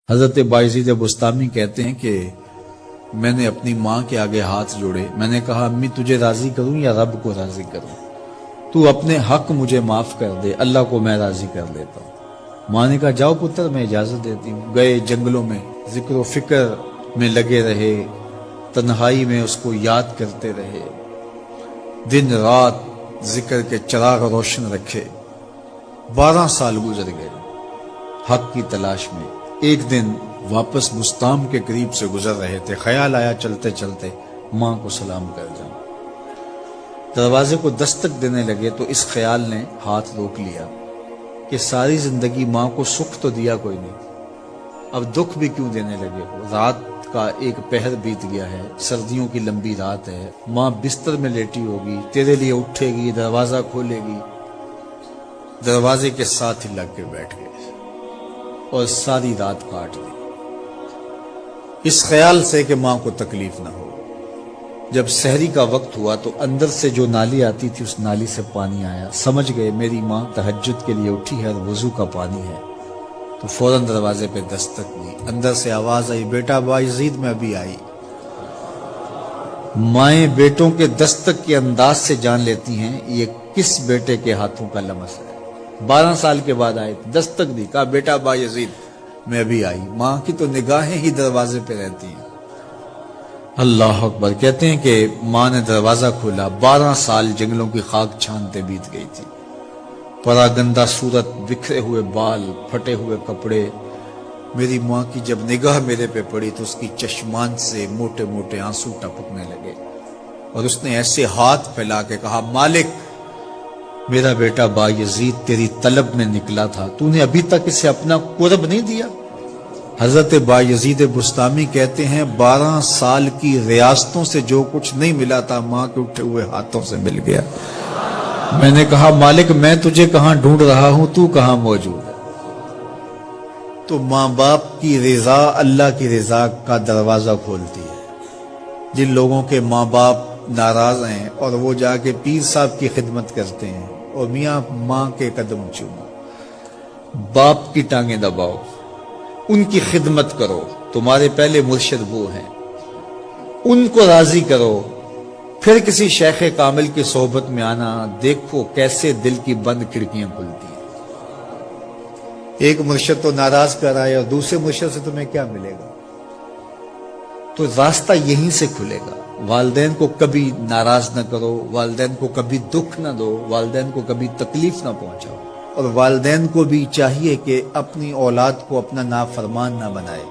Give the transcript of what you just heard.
حضرت بایزید بستامی کہتے ہیں کہ میں نے اپنی ماں کے آگے ہاتھ جوڑے، میں نے کہا امی تجھے راضی کروں یا رب کو راضی کروں؟ تو اپنے حق مجھے معاف کر دے، اللہ کو میں راضی کر لیتا ہوں۔ ماں نے کہا جاؤ پتر میں اجازت دیتی ہوں۔ گئے جنگلوں میں ذکر و فکر میں لگے رہے، تنہائی میں اس کو یاد کرتے رہے، دن رات ذکر کے چراغ روشن رکھے۔ 12 سال گزر گئے حق کی تلاش میں۔ ایک دن واپس بستام کے قریب سے گزر رہے تھے، خیال آیا چلتے چلتے ماں کو سلام کر جاؤں۔ دروازے کو دستک دینے لگے تو اس خیال نے ہاتھ روک لیا کہ ساری زندگی ماں کو سکھ تو دیا کوئی نہیں، اب دکھ بھی کیوں دینے لگے ہو؟ رات کا ایک پہر بیت گیا ہے، سردیوں کی لمبی رات ہے، ماں بستر میں لیٹی ہوگی، تیرے لیے اٹھے گی، دروازہ کھولے گی۔ دروازے کے ساتھ ہی لگ کے بیٹھ گئے اور ساری رات کاٹ دی اس خیال سے کہ ماں کو تکلیف نہ ہو۔ جب سحری کا وقت ہوا تو اندر سے جو نالی آتی تھی اس نالی سے پانی آیا، سمجھ گئے میری ماں تہجد کے لیے اٹھی ہے اور وضو کا پانی ہے، تو فوراً دروازے پہ دستک دی۔ اندر سے آواز آئی بیٹا بایزید میں ابھی آئی۔ مائیں بیٹوں کے دستک کے انداز سے جان لیتی ہیں یہ کس بیٹے کے ہاتھوں کا لمس ہے۔ 12 سال کے بعد آئے، دستک دی، کہا بیٹا بایزید میں ابھی آئی۔ ماں کی تو نگاہیں ہی دروازے پہ رہتی ہیں۔ اللہ اکبر۔ کہتے ہیں کہ ماں نے دروازہ کھولا، 12 سال جنگلوں کی خاک چھانتے بیت گئی تھی، پراگندہ صورت، بکھرے ہوئے بال، پھٹے ہوئے کپڑے۔ میری ماں کی جب نگاہ میرے پہ پڑی تو اس کی چشمان سے موٹے موٹے آنسو ٹپکنے لگے اور اس نے ایسے ہاتھ پھیلا کے کہا مالک میرا بیٹا بایزید تیری طلب میں نکلا تھا، تو نے ابھی تک اسے اپنا قرب نہیں دیا۔ حضرت بایزید بستامی کہتے ہیں 12 سال کی ریاستوں سے جو کچھ نہیں ملا تھا ماں کے اٹھے ہوئے ہاتھوں سے مل گیا۔ میں نے کہا مالک میں تجھے کہاں ڈھونڈ رہا ہوں، تو کہاں موجود ہے؟ تو ماں باپ کی رضا اللہ کی رضا کا دروازہ کھولتی ہے۔ جن لوگوں کے ماں باپ ناراض ہیں اور وہ جا کے پیر صاحب کی خدمت کرتے ہیں اور میاں ماں کے قدم چومو، باپ کی ٹانگیں دباؤ، ان کی خدمت کرو، تمہارے پہلے مرشد وہ ہیں، ان کو راضی کرو، پھر کسی شیخ کامل کی صحبت میں آنا، دیکھو کیسے دل کی بند کھڑکیاں کھلتی ہیں۔ ایک مرشد تو ناراض کر آئے اور دوسرے مرشد سے تمہیں کیا ملے گا؟ تو راستہ یہیں سے کھلے گا۔ والدین کو کبھی ناراض نہ کرو، والدین کو کبھی دکھ نہ دو، والدین کو کبھی تکلیف نہ پہنچاؤ، اور والدین کو بھی چاہیے کہ اپنی اولاد کو اپنا نافرمان نہ بنائے۔